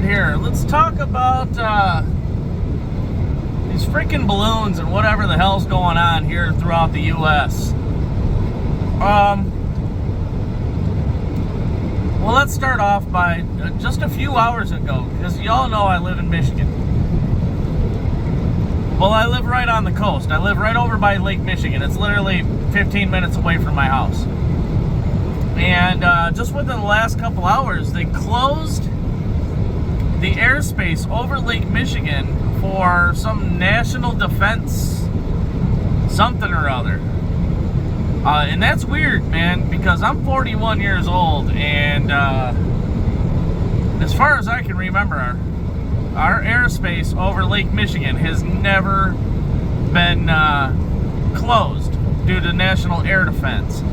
here? Let's talk about these freaking balloons and whatever the hell's going on here throughout the U.S. Well, let's start off by just a few hours ago, because y'all know I live in Michigan. Well, I live right on the coast. I live right over by Lake Michigan. It's literally 15 minutes away from my house. And just within the last couple hours, they closed the airspace over Lake Michigan for some national defense something or other. And that's weird, man, because I'm 41 years old, and as far as I can remember, our airspace over Lake Michigan has never been closed due to national air defense.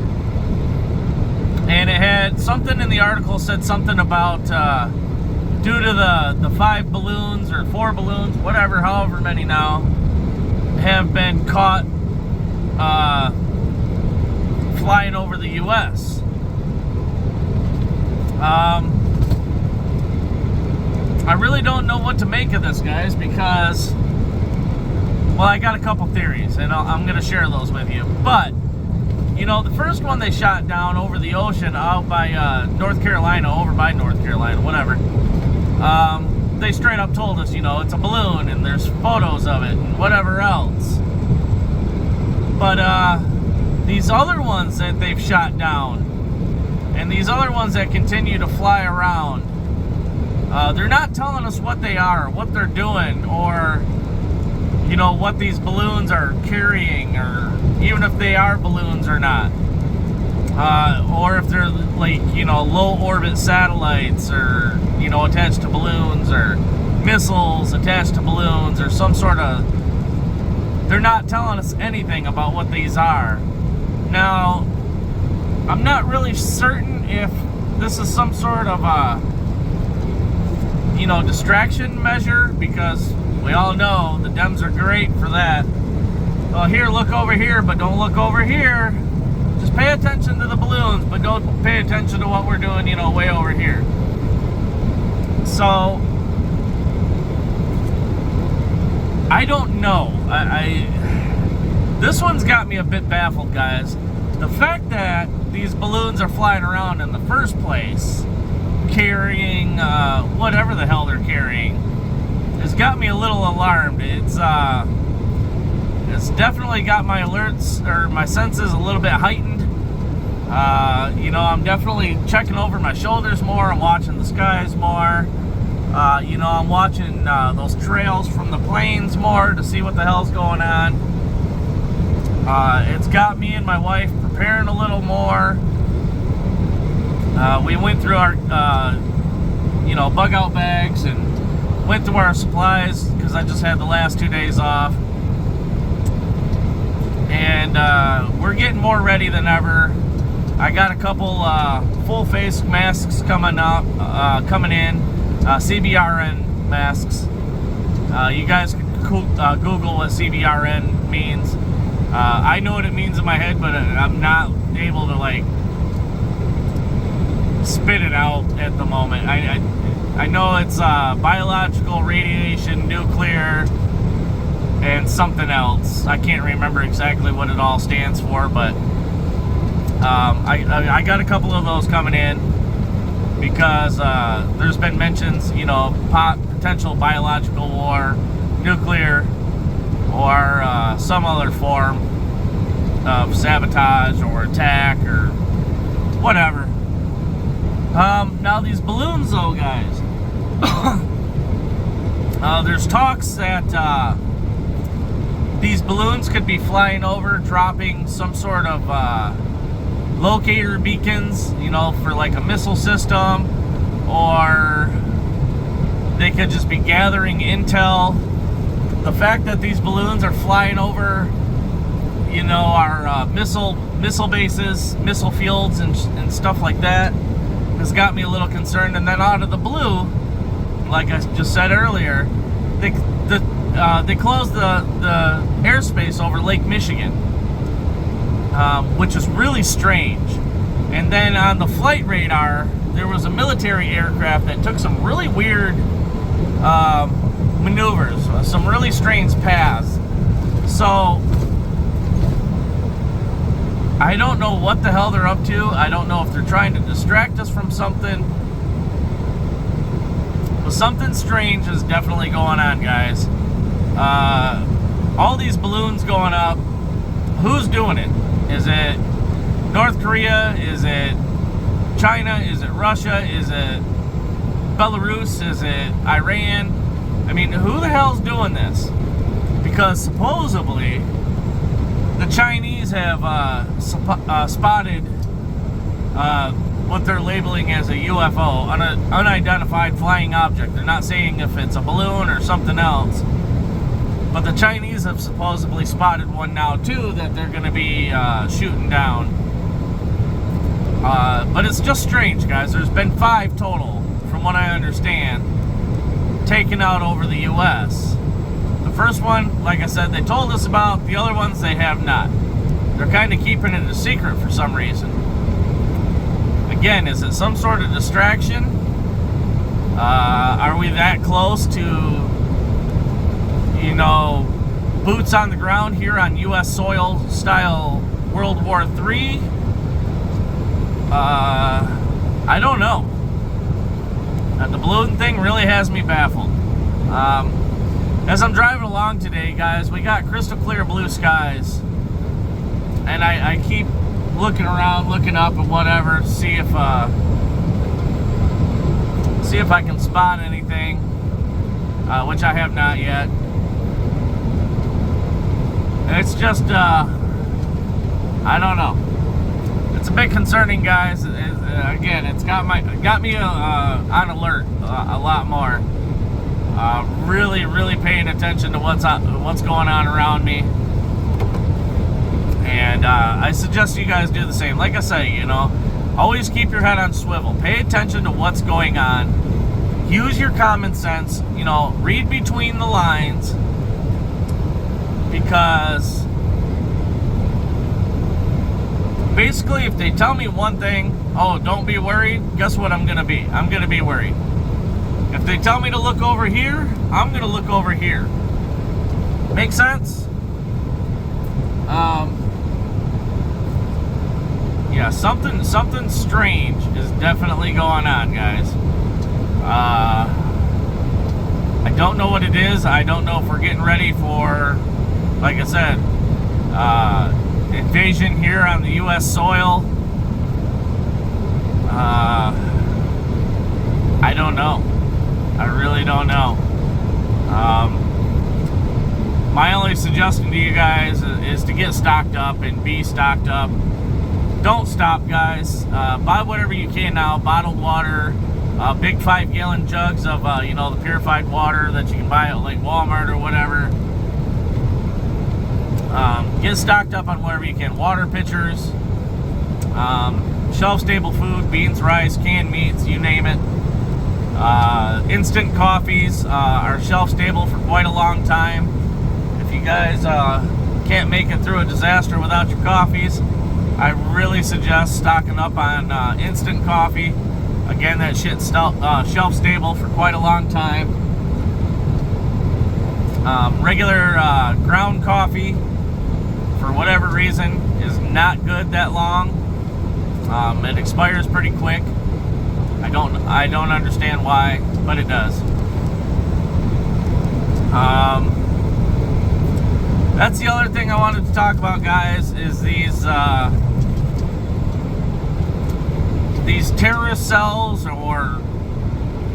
And it had something in the article said something about due to the 5 balloons or 4 balloons, whatever, however many now, have been caught flying over the U.S. I really don't know what to make of this, guys, because, well, I got a couple theories, and I'm going to share those with you. But, you know, the first one they shot down over the ocean out by North Carolina, over by North Carolina, whatever. They straight up told us, you know, it's a balloon, and there's photos of it, and whatever else. But, these other ones that they've shot down, and these other ones that continue to fly around, they're not telling us what they are, what they're doing, or, you know, what these balloons are carrying, or even if they are balloons or not. Or if they're, like, you know, low orbit satellites, or, you know, attached to balloons, or missiles attached to balloons, or some sort of... They're not telling us anything about what these are. Now, I'm not really certain if this is some sort of a, you know, distraction measure, because we all know the Dems are great for that. Well, here, look over here, but don't look over here. Just pay attention to the balloons, but don't pay attention to what we're doing, you know, way over here. So, I don't know. This one's got me a bit baffled, guys. The fact that these balloons are flying around in the first place, carrying whatever the hell they're carrying, has got me a little alarmed. It's definitely got my alerts, or my senses, a little bit heightened. You know, I'm definitely checking over my shoulders more. I'm watching the skies more. You know, I'm watching those trails from the planes more to see what the hell's going on. It's got me and my wife preparing a little more. We went through our, you know, bug out bags, and went through our supplies, because I just had the last 2 days off. And we're getting more ready than ever. I got a couple full face masks coming in, CBRN masks. You guys can Google what CBRN means. I know what it means in my head, but I'm not able to, like, spit it out at the moment. I know it's biological, radiation, nuclear, and something else. I can't remember exactly what it all stands for, but I got a couple of those coming in, because there's been mentions, you know, potential biological war, nuclear, or some other form of sabotage or attack or whatever. Now these balloons, though, guys, there's talks that these balloons could be flying over, dropping some sort of locator beacons, you know, for like a missile system, or they could just be gathering intel. The fact that these balloons are flying over, you know, our missile bases, missile fields, and stuff like that, has got me a little concerned. And then out of the blue, like I just said earlier, they closed the airspace over Lake Michigan, which is really strange. And then on the flight radar, there was a military aircraft that took some really weird maneuvers, some really strange paths. So I don't know what the hell they're up to. I don't know if they're trying to distract us from something. But something strange is definitely going on, guys. All these balloons going up. Who's doing it? Is it North Korea? Is it China? Is it Russia? Is it Belarus? Is it Iran? I mean, who the hell's doing this? Because supposedly the Chinese have spotted what they're labeling as a UFO, unidentified flying object. They're not saying if it's a balloon or something else. But the Chinese have supposedly spotted one now too that they're going to be shooting down. But it's just strange, guys. There's been 5 total, from what I understand, taken out over the U.S. The first one, like I said, they told us about. The other ones, they have not. They're kind of keeping it a secret for some reason. Again, is it some sort of distraction? Are we that close to, you know, boots on the ground here on U.S. soil style World War III? I don't know. The balloon thing really has me baffled. As I'm driving along today, guys, we got crystal clear blue skies. And I keep looking around, looking up and whatever, see if I can spot anything, which I have not yet. It's just, I don't know. It's a bit concerning, guys. Again, it's got me on alert a lot more. Really paying attention to what's going on around me. And I suggest you guys do the same. Like I say, you know, always keep your head on swivel. Pay attention to what's going on. Use your common sense. You know, read between the lines. Because basically, if they tell me one thing, oh, don't be worried, guess what I'm going to be? I'm going to be worried. If they tell me to look over here, I'm going to look over here. Make sense? Yeah, something strange is definitely going on, guys. I don't know what it is. I don't know if we're getting ready for, like I said, invasion here on the U.S. soil. I don't know. I really don't know. My only suggestion to you guys is to get stocked up and be stocked up. Don't stop, guys. Buy whatever you can now. Bottled water, big 5-gallon jugs of, you know, the purified water that you can buy at like Walmart or whatever. Get stocked up on whatever you can. Water pitchers, shelf-stable food, beans, rice, canned meats, you name it. Instant coffees are shelf-stable for quite a long time. If you guys can't make it through a disaster without your coffees, I really suggest stocking up on instant coffee. Again, that shit's shelf-stable for quite a long time. Regular ground coffee, for whatever reason, is not good that long. It expires pretty quick. I don't understand why, but it does. That's the other thing I wanted to talk about, guys, is these terrorist cells or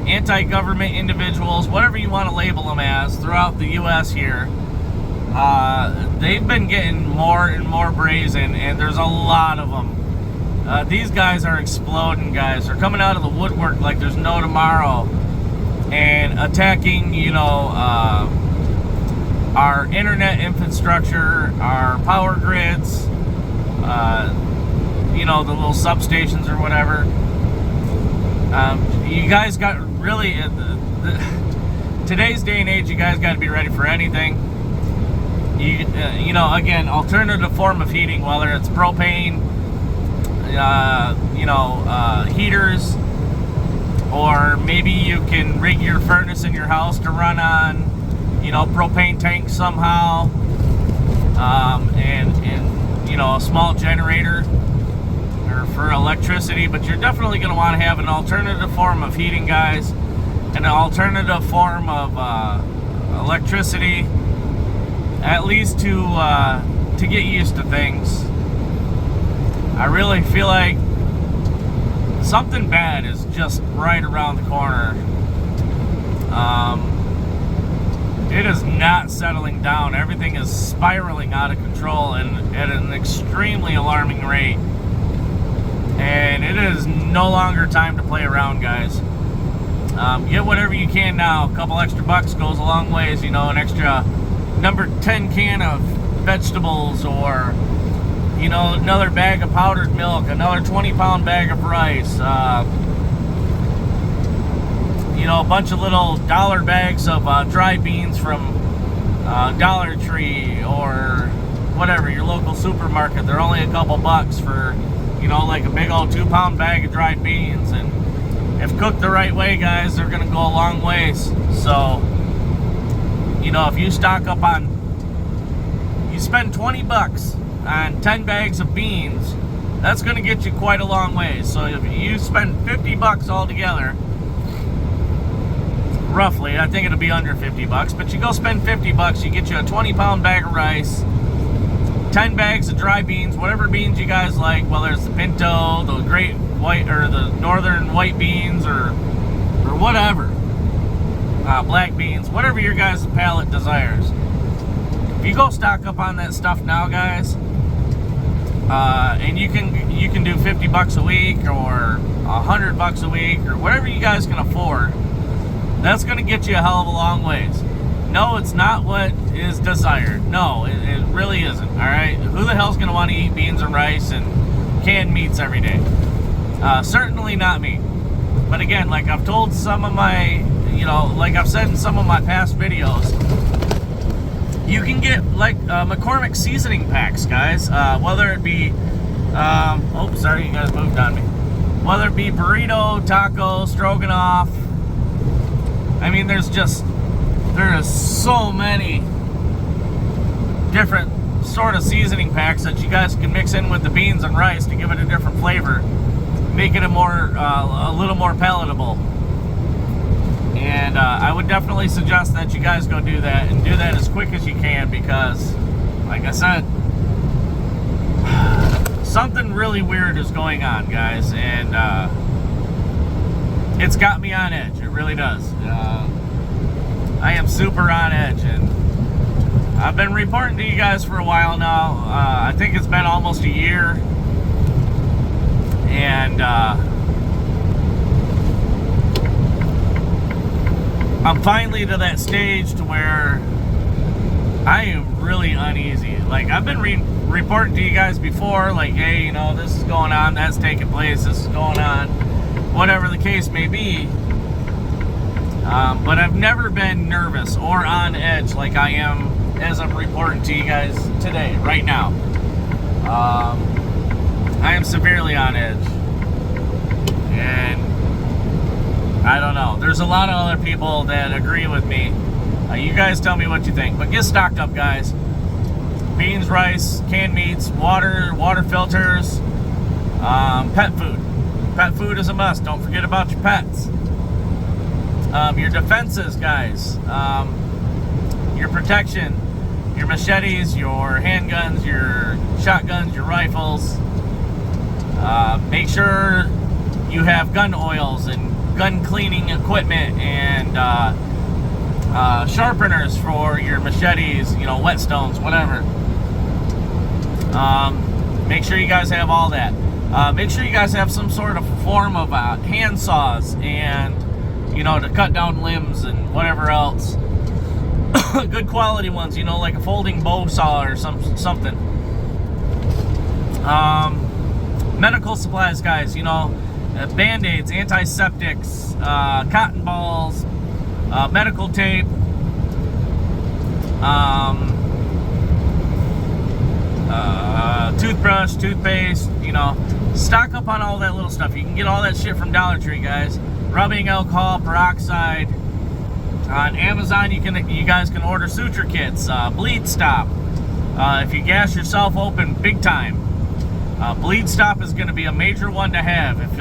anti-government individuals, whatever you want to label them as, throughout the U.S. here. They've been getting more and more brazen, and there's a lot of them. These guys are exploding, guys. They're coming out of the woodwork like there's no tomorrow and attacking, you know, our internet infrastructure, our power grids, you know, the little substations or whatever. You guys got really, today's day and age, you guys got to be ready for anything. You know, again, alternative form of heating, whether it's propane, you know, heaters, or maybe you can rig your furnace in your house to run on, you know, propane tanks somehow, and you know, a small generator or for electricity. But you're definitely going to want to have an alternative form of heating, guys, and an alternative form of electricity, at least to get used to things. I really feel like something bad is just right around the corner. It is not settling down. Everything is spiraling out of control and at an extremely alarming rate. And it is no longer time to play around, guys. Get whatever you can now. A couple extra bucks goes a long ways. You know, an extra number 10 can of vegetables, or, you know, another bag of powdered milk, another 20-pound bag of rice, you know, a bunch of little dollar bags of dry beans from Dollar Tree or whatever, your local supermarket. They're only a couple bucks for, you know, like a big old 2-pound bag of dried beans. And if cooked the right way, guys, they're gonna go a long ways. So, you know, if you stock up on, you spend 20 bucks on 10 bags of beans, that's gonna get you quite a long way. So if you spend 50 bucks altogether, roughly, I think it'll be under 50 bucks, but you go spend 50 bucks, you get you a 20-pound bag of rice, 10 bags of dry beans, whatever beans you guys like, whether it's the pinto, the great white, or the northern white beans, or whatever, black beans, whatever your guys' palate desires. If you go stock up on that stuff now, guys, and you can do 50 bucks a week or 100 bucks a week or whatever you guys can afford, that's going to get you a hell of a long ways. No, it's not what is desired. No, it really isn't. All right, who the hell's going to want to eat beans and rice and canned meats every day? Certainly not me. But again, like I've told some of my, you know, like I've said in some of my past videos, you can get like McCormick seasoning packs, guys. Whether it be, oh, sorry, you guys moved on me. Whether it be burrito, taco, stroganoff. I mean, there is so many different sort of seasoning packs that you guys can mix in with the beans and rice to give it a different flavor, make it a little more palatable. And I would definitely suggest that you guys go do that, and do that as quick as you can, because, like I said, something really weird is going on, guys, and it's got me on edge. It really does. I am super on edge, and I've been reporting to you guys for a while now. I think it's been almost a year, and I'm finally to that stage to where I am really uneasy. Like, I've been reporting to you guys before, like, hey, you know, this is going on, that's taking place, this is going on, whatever the case may be. But I've never been nervous or on edge like I am as I'm reporting to you guys today, right now. I am severely on edge. And I don't know. There's a lot of other people that agree with me. You guys tell me what you think. But get stocked up, guys. Beans, rice, canned meats, water filters, pet food. Pet food is a must. Don't forget about your pets. Your defenses, guys. Your protection. Your machetes, your handguns, your shotguns, your rifles. Make sure you have gun oils and gun cleaning equipment and sharpeners for your machetes, you know, whetstones, whatever. Make sure you guys have all that. Make sure you guys have some sort of form of hand saws and, you know, to cut down limbs and whatever else. Good quality ones, you know, like a folding bow saw or something. Medical supplies, guys, you know, Band-Aids, antiseptics, cotton balls, medical tape, toothbrush, toothpaste, you know, stock up on all that little stuff. You can get all that shit from Dollar Tree, guys. rubbing alcohol peroxide. On Amazon, you guys can order suture kits, bleed stop. If you gas yourself open big time, bleed stop is going to be a major one to have. If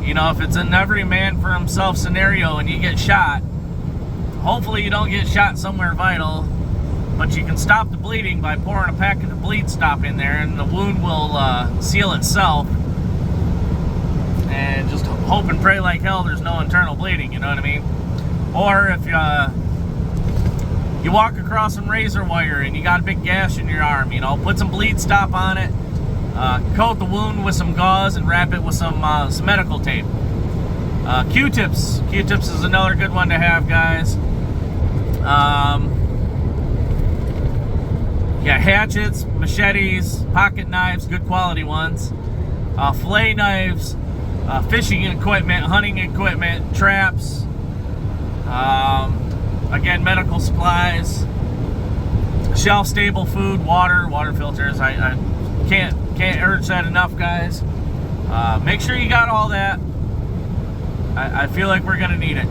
if it's an every man for himself scenario and you get shot, hopefully you don't get shot somewhere vital, but you can stop the bleeding by pouring a packet of bleed stop in there, and the wound will seal itself. And just hope and pray like hell there's no internal bleeding, you know what I mean? Or if you walk across some razor wire and you got a big gash in your arm, put some bleed stop on it, coat the wound with some gauze and wrap it with some medical tape. Q-tips. Q-tips is another good one to have, guys. Yeah, hatchets, machetes, pocket knives, good quality ones. Fillet knives, fishing equipment, hunting equipment, traps. Again, medical supplies, shelf-stable food, water filters. I can't urge that enough, guys. Make sure you got all that. I feel like we're gonna need it.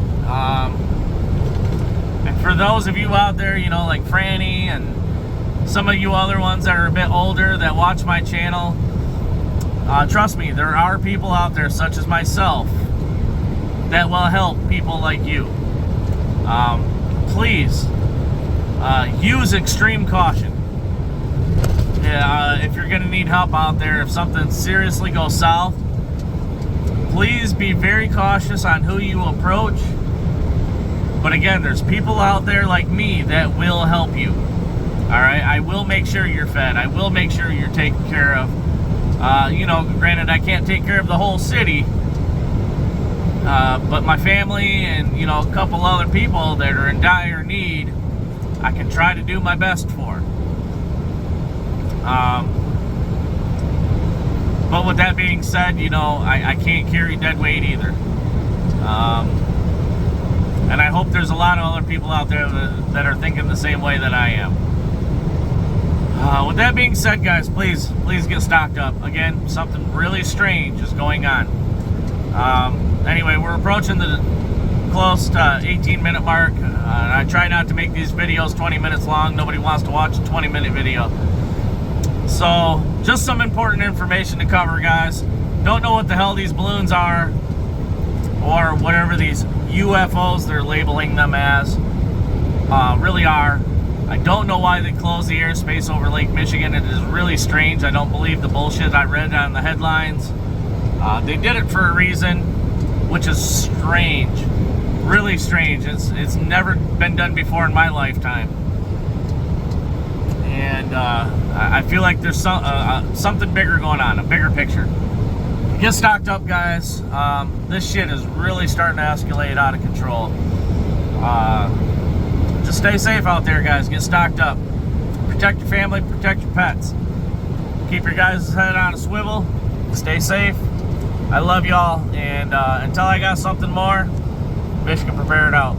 And for those of you out there, like Franny and some of you other ones that are a bit older that watch my channel, trust me, there are people out there such as myself that will help people like you. Please use extreme caution. If you're gonna need help out there, if something seriously goes south, please be very cautious on who you approach. But again, there's people out there like me that will help you. Alright, I will make sure you're fed. I will make sure you're taken care of. Granted, I can't take care of the whole city, but my family and a couple other people that are in dire need, I can try to do my best for. But with that being said, I can't carry dead weight either. And I hope there's a lot of other people out there that are thinking the same way that I am. With that being said, guys, please get stocked up. Again, something really strange is going on. Anyway, we're approaching the close to 18-minute mark. I try not to make these videos 20 minutes long. Nobody wants to watch a 20-minute video. So, just some important information to cover, guys. Don't know what the hell these balloons are, or whatever these UFOs they're labeling them as really are. I don't know why they closed the airspace over Lake Michigan. It is really strange. I don't believe the bullshit I read on the headlines. They did it for a reason, which is strange. Really strange. It's never been done before in my lifetime. And I feel like there's something bigger going on, a bigger picture. Get stocked up, guys. This shit is really starting to escalate out of control. Just stay safe out there, guys. Get stocked up. Protect your family, protect your pets. Keep your guys' head on a swivel. Stay safe. I love y'all, and until I got something more, Michigan Prepared out.